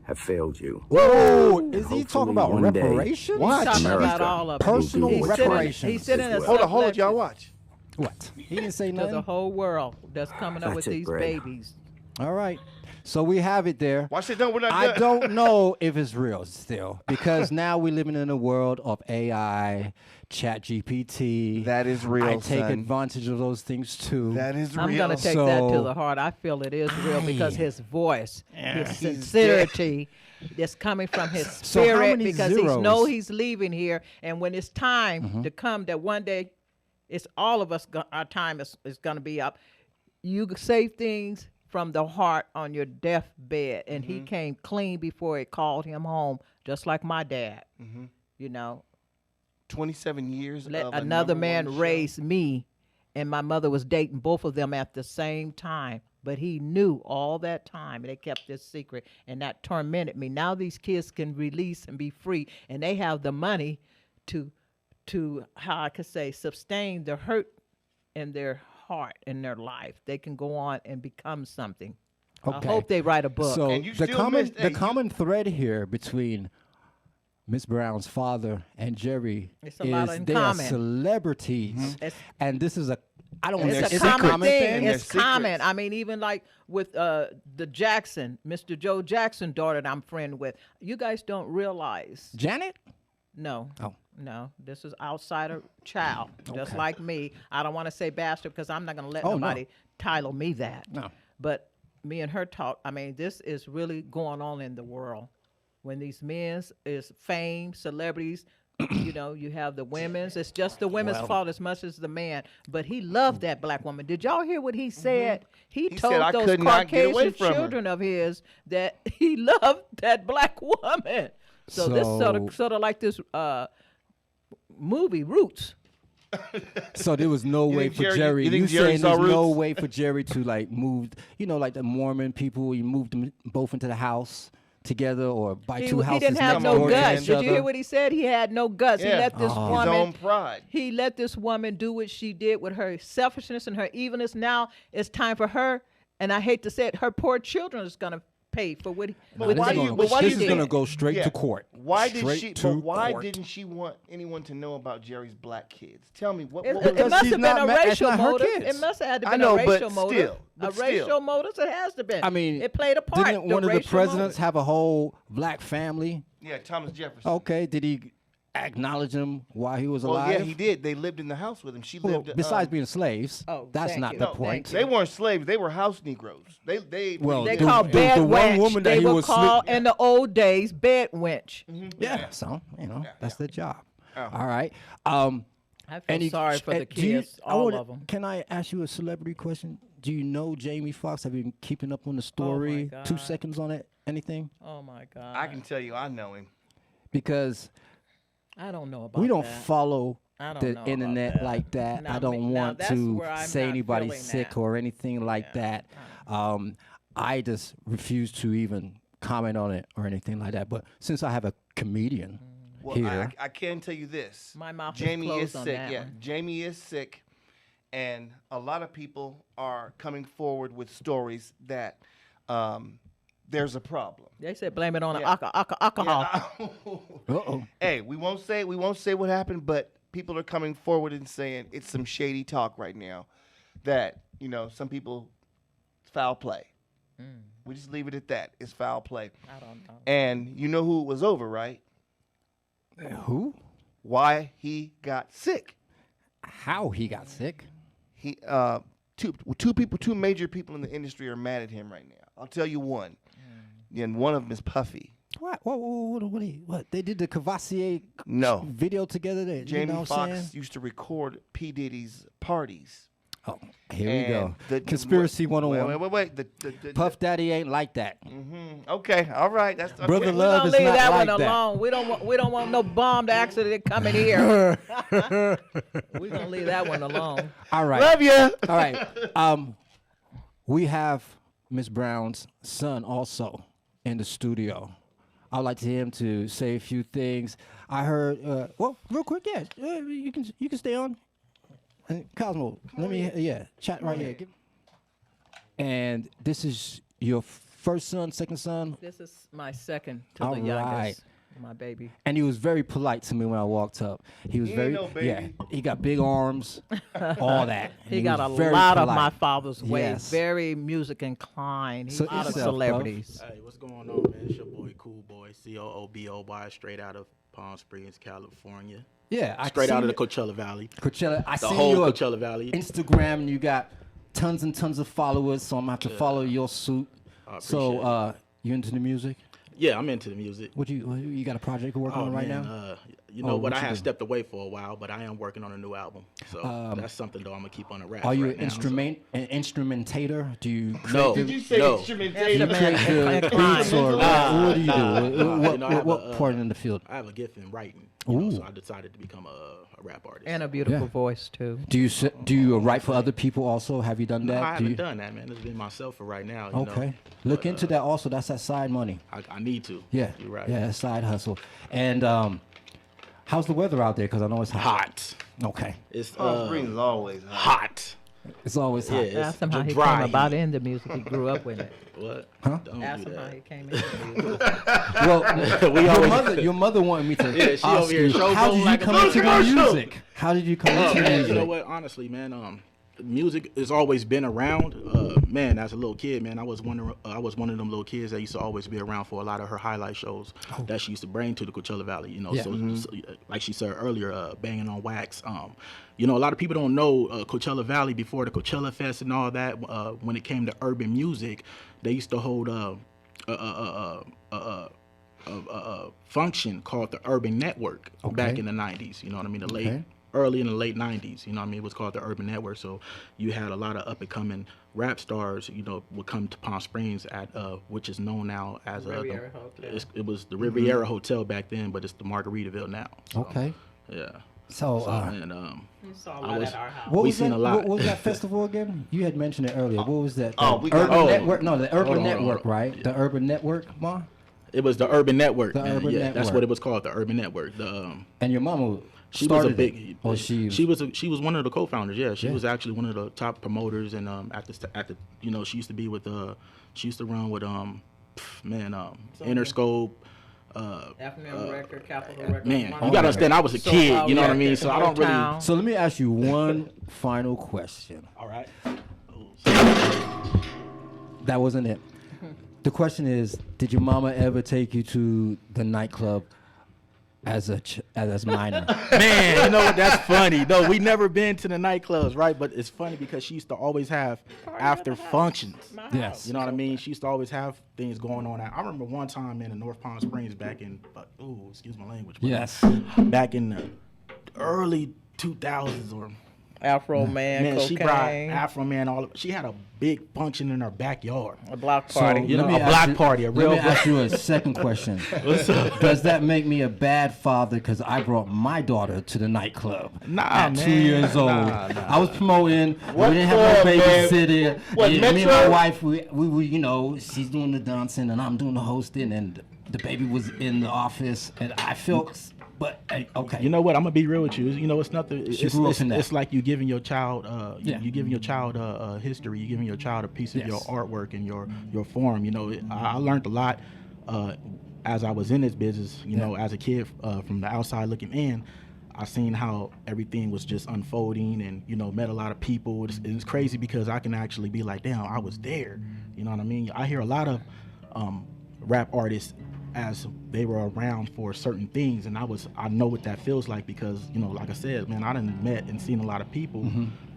have failed you. Whoa! Is he Hopefully talking about one day- reparations? Watch. Talking about America all of it. Personal will do what reparations. He's sitting in a Hold Hold it, y'all watch. What? He didn't say to the nothing. whole world that's coming up That's with it, these Greg. babies. All right. So we have it there. Watch it. No, we're not I done. don't know if it's real still because now we're living in a world of AI, Chat GPT. That is real, I take son. advantage of those things too. That is I'm real. going to take that to So- the heart. I feel it is real because his voice, his He's sincerity that's coming from his So how spirit many because he zeros? knows he's leaving here. And when it's time to come, that one day it's all of us, our time is going to be up. You say things from the heart on your deathbed, and he came clean before it called him home, just like my dad. You know, 27 years let of a another #1 man show. raise me, and my mother was dating both of them at the same time. But he knew all that time, and they kept this secret, and that tormented me. Now these kids can release and be free, and they have the money to how I could say sustain the hurt in their heart in their life. They can go on and become something. Okay. I hope they write a book. So And you the still common missed- the hey, you- common thread here between Miss Brown's father and Jerry It's a lot is in they are common. celebrities, It's- and this is a I don't It's know. a common thing. and their It's common. secrets. I mean, even like with the Jackson, Mr. Joe Jackson daughter that I'm friend with. You guys don't realize. Janet. No. Oh. No. This is outsider child, just Okay. like me. I don't want to say bastard because I'm not going to let Oh, no. nobody title me that. No. But me and her talk. I mean, this is really going on in the world. When these men's is fame, celebrities. You know, you have the women's. It's just the women's fault as much as the man. But he loved that black woman. Did y'all hear what he said? He He told said, "I those could not get away Caucasian from her." children of his that he loved that black woman. So this So- sort of like this movie Roots. So there was no You way think for Jerry- Jerry. you think Jerry saying saw there's no Roots? way for Jerry to like move, like the Mormon people, he moved them both into the house together or buy two He houses didn't have next no door to guts. each Did you hear other. what he said? He had no guts. He Yeah. let this His woman. own pride. He let this woman do what she did with her selfishness and her evilness. Now it's time for her, and I hate to say it, her poor children is gonna pay for what. Nah, what this why is do you- gonna- but why do this you is going to think- go straight Yeah. to court. Why did Straight she? to But why court. didn't she want anyone to know about Jerry's black kids? Tell me what. It, what it was- must she's have been not a ma- it's racial not her motive. kids. It must have had to I been know, a but racial motive. still, but a still. racial motive. It has to been. I mean, it played a part. Didn't one of the racial presidents motive. have a whole black family? Yeah, Thomas Jefferson. Okay, did he acknowledge him while he was Well, alive? yeah, he did. They lived in the house with him. She Well, lived. besides being slaves, Oh, that's thank not you. the No, point. thank they weren't slaves. They were house Negroes. They. Well, They the- called the- bed the one wench. woman that They he were was called in the old days bed wench. Yeah, so that's their job. Oh. All right. I feel any- sorry for the do you- kids, all wanna- of them. Can I ask you a celebrity question? Do you know Jamie Foxx? Have you been keeping up on the story? 2 God. seconds on it? Anything? Oh my God! I can tell you, I know him. Because I don't know about we don't that. follow I don't the know about internet that. like that. Now, I don't now want that's to where I'm say not anybody feeling sick that. or anything like that. I just refuse to even comment on it or anything like that. But since I have a comedian Well, here, I can tell you this. My mouth is Jamie closed on sick. that Yeah, one. Jamie is sick, and a lot of people are coming forward with stories that there's a problem. They said blame it on Yeah. alcohol. uh-oh. Hey, we won't say what happened, but people are coming forward and saying it's some shady talk right now. That some people foul play. We just leave it at that. It's foul play. I don't know. And you know who it was over, right? Who? Why he got sick. How he got sick? He two major people in the industry are mad at him right now. I'll tell you one. And one of them is Puffy. What? They did the Cavassier No. video together. There, Jamie you know what I'm saying? Foxx used to record P. Diddy's parties. Oh, here we go. And Conspiracy 101. Wait. Puff Daddy ain't like that. Okay, all right. That's okay. Brother We Love don't is leave not that like one that. alone. We don't want no bombed accident coming here. We're gonna leave that one alone. All right. Love you. All right. We have Miss Brown's son also in the studio. I'd like to him to say a few things. I heard. Well, real quick, yeah. You can stay on. Cosmo, let me chat right here. And this is your first son, second son, This is my second to All the right. youngest, my baby. and he was very polite to me when I walked up. He was He very ain't no baby. He got big arms, all that. And He got a was very lot of my polite. father's ways. Yes. Very music inclined. He's So a lot of yourself, Puff. celebrities. Hey, what's going on, man? It's your boy, Cool Boy, COOBOY, straight out of Palm Springs, California. Yeah, I Straight out of seen the Coachella Valley. Coachella. I The see whole your Coachella Valley. Instagram, and you got tons and tons of followers. So I'm gonna have to follow your suit. I So appreciate you into the music? Yeah, I'm into the music. What you got a project you're working on right now? You know Oh, what? what I you had do? stepped away for a while, but I am working on a new album. So that's something though I'm gonna keep on the wrap. Are you right an now, an instrumentator? Do you No. create Did you say No. do you instrumentator? create the beats or what do you do? You know, I have What a, part in the field? I have a gift in writing, you know, Ooh. so I decided to become a rap artist. And a beautiful Yeah. voice too. Do you write for other people also? Have you done No, that? I Do haven't you- done that, man. It's been myself for right now. You Okay. know? Look But, into that also. That's that side money. I need to. Yeah. You're right. Yeah, that's side hustle. And how's the weather out there? Because I know it's hot. Hot. Okay. It's Palm Springs is always hot. hot. It's always hot. Yeah. Ask him how he dry came about heat. in the music. He grew up with it. What? Huh? Don't Ask do him how that. he came into the music. Well, your mother wanted me to Yeah, she ask over here you, how did showboating you like a come into the commercial. music? How did you come Oh, into the man, music? you know what? Honestly, man, music has always been around. Man, as a little kid, man, I was one of them little kids that used to always be around for a lot of her highlight shows that she used to bring to the Coachella Valley. You know, Yeah. so like she said earlier, banging on wax. You know, a lot of people don't know Coachella Valley before the Coachella Fest and all that. When it came to urban music, they used to hold a function called the Urban Network back Okay. in the 90s. You know what I mean? Okay. Early in the late 90s, you know what I mean? It was called the Urban Network. So you had a lot of up and coming rap stars, you know, would come to Palm Springs at which is known now as Riviera Hotel. it was the Riviera Hotel back then, but it's the Margaritaville now. So, Okay. Yeah. So, And You saw a I lot was- at our house. what we was seen that? a lot. What was that festival again? You had mentioned it earlier. What was that? Oh, The we got- Urban oh. Network. No, the Urban Hold on, Network, right? The Urban Network, Ma. it was the Urban Network. The man. Urban yeah, that's Network. what it was called, the Urban Network. The And your mama she was a started big. it, or she was one of the co-founders. Yeah, she Yeah. was actually one of the top promoters, and at the you know, she used to be with she used to run with Interscope. FM Record, Capitol Record. Man, Mono you gotta Record. understand, I was a So, kid. You know what I yeah, mean? So I don't really. Motown. So let me ask you one final question. All right. That wasn't it. The question is, did your mama ever take you to the nightclub as a minor? Man, you know what? That's funny. No, we never been to the nightclubs, right? But it's funny because she used to always have after functions. Yes. You know what I mean? She used to always have things going on. I remember one time in North Palm Springs back in, excuse my language. but Yes. Back in the early 2000s or. Afro Man, she brought cocaine, Afro Man. She had a big function in her backyard. a block So party. You know, let me a ask block you- party, a real. Let me ask you a second question. What's up? Does that make me a bad father because I brought my daughter to the nightclub Nah, at man. 2 years old? Nah. I was promoting. What we didn't have no club, man? babysitter. What, Me and my Metro? wife, we you know, she's doing the dancing and I'm doing the hosting, and the baby was in the office, and I felt. But okay, You know what? I'm gonna be real with you. You know, it's nothing. She grew up in that. It's like you giving your child, Yeah. you giving your child history. You giving your child a piece of your Yes. artwork and your form. You know, I learned a lot as I was in this business. You know, as a kid from the outside looking in. I seen how everything was just unfolding, and you know, met a lot of people. It's crazy because I can actually be like, damn, I was there. You know what I mean? I hear a lot of rap artists as they were around for certain things, and I know what that feels like because, you know, like I said, man, I done met and seen a lot of people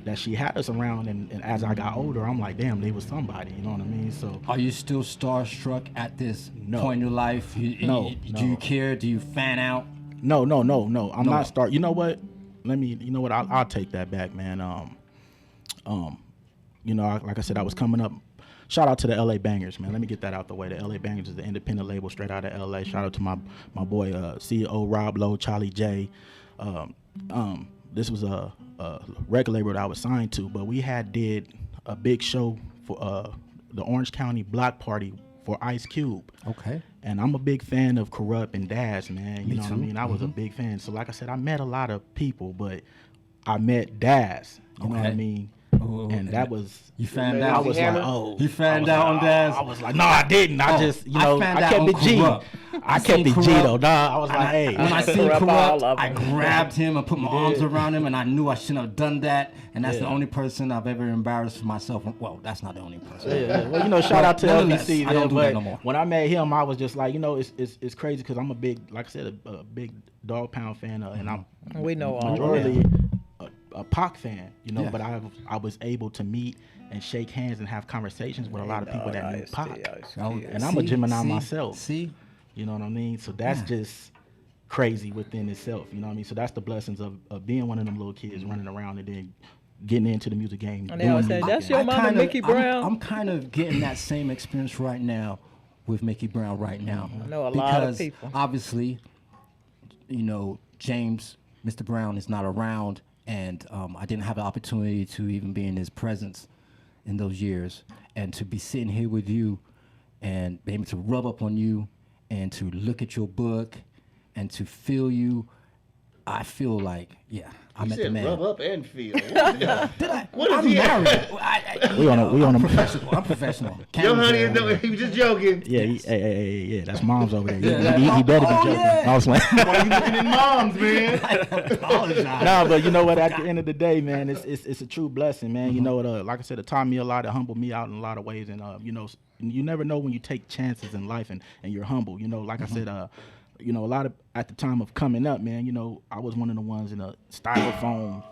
that she had us around, and as I got older, I'm like, damn, they was somebody. You know what I mean? So are you still starstruck at this No. point in your life? Do you care? Do you fan out? No. I'm not start. You know what? You know what? I'll take that back, man. You know, like I said, I was coming up. Shout out to the LA Bangers, man. Let me get that out the way. The LA Bangers is the independent label straight out of LA. Shout out to my boy CEO Rob Lowe, Charlie J. This was a record label that I was signed to, but we did a big show for the Orange County Block Party for Ice Cube. Okay. And I'm a big fan of Corrupt and Daz, man. You know what I too. mean? I was a big fan. So like I said, I met a lot of people, but I met Daz. You know what I Okay. mean? Ooh, And that was You fanned Man, out. I was Hammer? like, oh. You fanned I was out like, on Daz? I was like, no, I didn't. I Oh, just, you I know, fanned I out kept on the G. Corrupt. I seen kept the G Corrupt. though. Nah, I was like, hey. When I seen Corrupt, Corrupt, all of I them. grabbed him and put my arms did. around him, and I knew I shouldn't have done that. And that's the Yeah. only person I've ever embarrassed myself. Well, that's not the only person. Yeah. Well, you know, shout out to Nonetheless, LBC. I don't do that But no more. when I met him, I was just like, you know, it's crazy because I'm a big, like I said, a big Dog Pound fan, and I'm We know all of majority a Pac fan, you know. Yeah. But I was able to meet and shake hands and have conversations with a lot of people that knew Pac. And I'm a Gemini myself. See? You know what I mean? So that's just crazy within itself. You know what I mean? So that's the blessings of being one of them little kids running around and then getting into the music game. And they always doing say, music "That's game." your mama, Mickey Brown. I'm kind of getting that same experience right now with Mickey Brown right now. I know a lot of Because people. obviously, you know, James, Mr. Brown is not around, and I didn't have the opportunity to even be in his presence in those years, and to be sitting here with you and be able to rub up on you and to look at your book and to feel you, I feel like, yeah, I'm at the said man. rub up and feel. Did I? What is I'm he- married. We on a professional. I'm professional. Yo, honey, Cameras are- he was just joking. Yeah, hey, that's mom's over there. Yeah, He better be oh, joking. yeah. I was like, Why you looking at moms, man? Apologize. no, but you know what? At the end of the day, man, it's a true blessing, man. You know, like I said, it taught me a lot. It humbled me out in a lot of ways, and you know, you never know when you take chances in life, and you're humble. You know, like I said, you know, a lot of at the time of coming up, man. You know, I was one of the ones in a styrofoam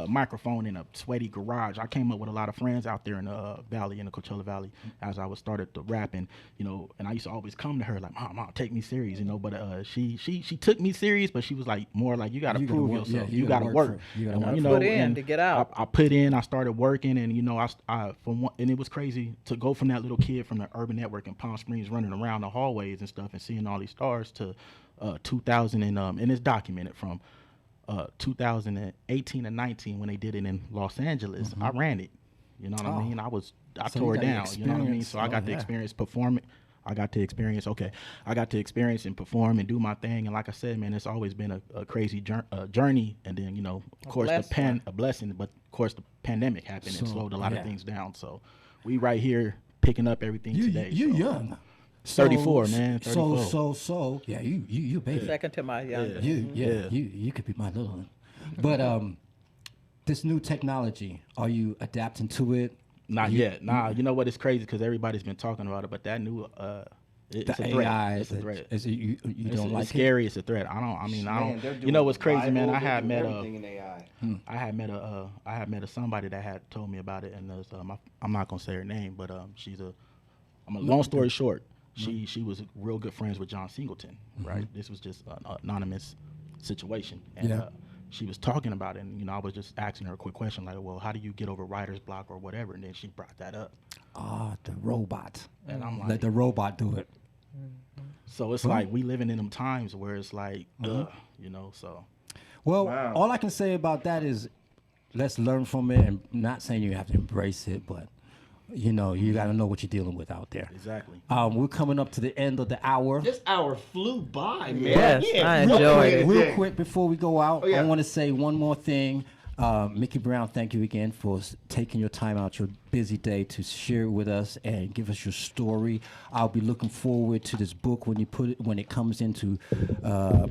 microphone in a sweaty garage. I came up with a lot of friends out there in the valley, in the Coachella Valley, as I was started to rapping, you know, and I used to always come to her like, Mom, take me serious, you know, but she took me serious, but she was like, more like, you got to You gotta prove work. yourself. Yeah, you got to work. You gotta And, work. you know, Put in and to get out. I put in, I started working, and, you know, and it was crazy to go from that little kid from the Urban Network in Palm Springs running around the hallways and stuff and seeing all these stars to 2000 and it's documented from 2018 and 19 when they did it in Los Angeles. I ran it. You know what I mean? I So tore you it got down. You know what I mean? So I got to experience performing. I got to experience and perform and do my thing. And like I said, man, it's always been a crazy journey. And then, you know, of course, a blessing. But of course, the pandemic happened and slowed a lot of things down. So we right here picking up everything today. You're young. 34, man. 34. So yeah, you baby. Second to my youngest. You could be my little one. But this new technology, are you adapting to it? Not yet. Nah, you know what? It's crazy because everybody's been talking about it, but that new it's a threat. AI, it's a threat. You don't like it's scary. It's a threat. I don't. You know what's crazy, man? I had met somebody that had told me about it, and I'm not gonna say her name, but long story short, she was real good friends with John Singleton, right? This was just an anonymous situation, and she was talking about it, and you know, I was just asking her a quick question, like, well, how do you get over writer's block or whatever? And then she brought that up. The robot. And I'm like, let the robot do it. So it's like we living in them times where it's like, you know, so. Well, all I can say about that is let's learn from it, and not saying you have to embrace it, but you know, you got to know what you're dealing with out there. Exactly. We're coming up to the end of the hour. This hour flew by, man. Yes, I enjoyed it. Real quick before we go out, I want to say one more thing. Mickey Brown, thank you again for taking your time out your busy day to share it with us and give us your story. I'll be looking forward to this book when it comes into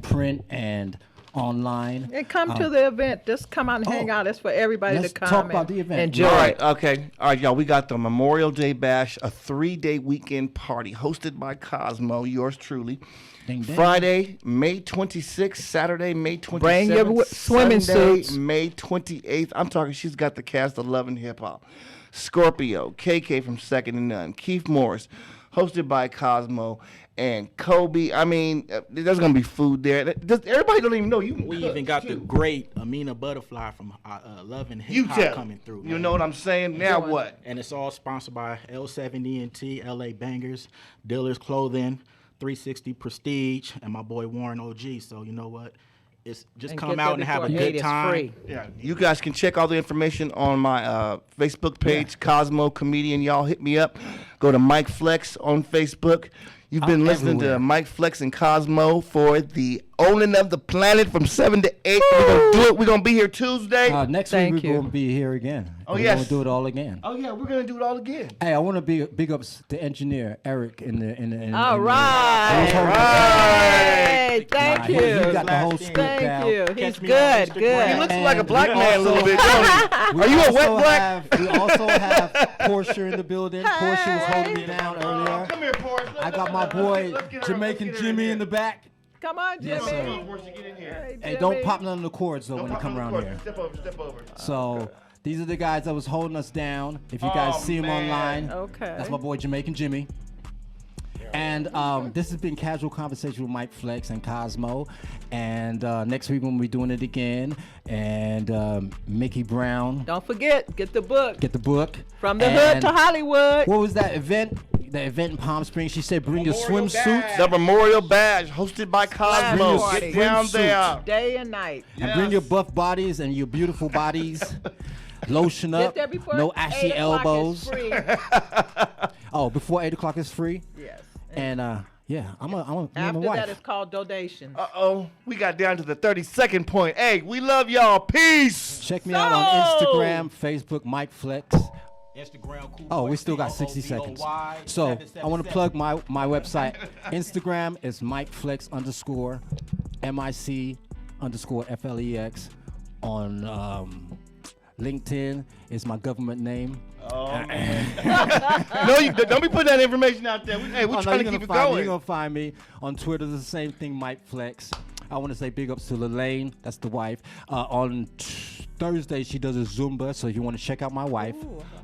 print and online. And come to the event. Just come out and hang out. It's for everybody to come. Talk about the event. Enjoy. All right, okay. All right, y'all. We got the Memorial Day Bash, a 3-day weekend party hosted by Cosmo, yours truly. Ding, ding. Friday, May 26th, Saturday, May 27th. Bring your swimming Sunday, suits. May 28th. I'm talking, she's got the cast of Love and Hip Hop. Scorpio, KK from Second to None, Keith Morris, hosted by Cosmo, and Kobe. I mean, there's gonna be food there. Everybody don't even know you. We even got the great Amina Butterfly from Love and Hip Hop coming through. You know what I'm saying? Now what? And it's all sponsored by L7ENT, LA Bangers, Dealers Clothing, 360 Prestige, and my boy Warren OG. So you know what? It's just come out and have a good time. Yeah, you guys can check all the information on my Facebook page, Cosmo Comedian. Y'all hit me up. Go to Mike Flex on Facebook. You've been listening to Mike Flex and Cosmo for the Owning of the Planet from 7 to 8. We're going to do it. We're going to be here Tuesday. Next week we're going to be here again. Oh, we're yes. going to do it all again. Oh, yeah, we're going to do it all again. Hey, I want to big up the engineer, Eric, in the All right. Thank you. He got the whole script down. Thank you. He's good. He looks like a black man a little bit, don't he? Are you a wet black? We also have Portia in the building. Portia was holding me down earlier. Come here, Portia. I got my boy Jamaican Jimmy in the back. Come on, Jimmy. Yes, sir. Get in here. Hey, don't pop none of the cords though when you come around here. Step over. So these are the guys that was holding us down. If you guys see them online, that's my boy Jamaican Jimmy. And this has been Casual Conversation with Mike Flex and Cosmo. And next week we'll be doing it again. And Mickey Brown. Don't forget, get the book. Get the book. From the hood to Hollywood. What was that event? The event in Palm Springs. She said, bring your swimsuits. The Memorial Bash, hosted by Cosmo. Get down there. Day and night. And bring your buff bodies and your beautiful bodies. Lotion up. Get there before no ashy 8 o'clock elbows. is free. Oh, before 8 o'clock is free? Yes. And I'm a After wife. that, it's called donations. We got down to the 32nd point. Hey, we love y'all. Peace. Check me out on Instagram, Facebook, Mike Flex. Instagram, oh, we still got 60 seconds. So I want to plug my website. Instagram is MikeFlex_ MIC_FLEX. On LinkedIn is my government name. No, don't be putting that information out there. We're trying to keep it going. You're going to find me on Twitter. The same thing, Mike Flex. I want to say big ups to Lelaine. That's the wife. On Thursday, she does a Zumba. So if you want to check out my wife,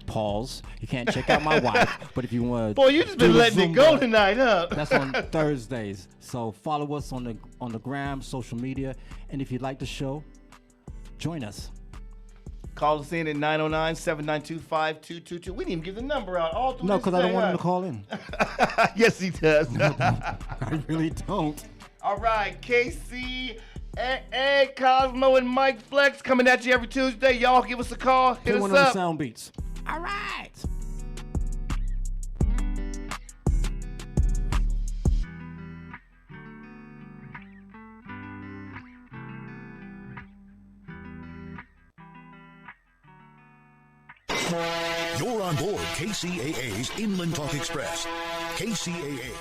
pause. You can't check out my wife. But if you want to Boy, you just been letting it go tonight, huh? That's on Thursdays. So follow us on the gram, social media. And if you like the show, join us. Call us in at 909-792-5222. We didn't even give the number out all through No, because I don't want him him to call in. Yes, he does. I really don't. All right, KC Hey, Cosmo and Mike Flex coming at you every Tuesday. Y'all give us a call. Hit us one of up. the sound beats. All right. You're on board KCAA's Inland Talk Express. KCAA,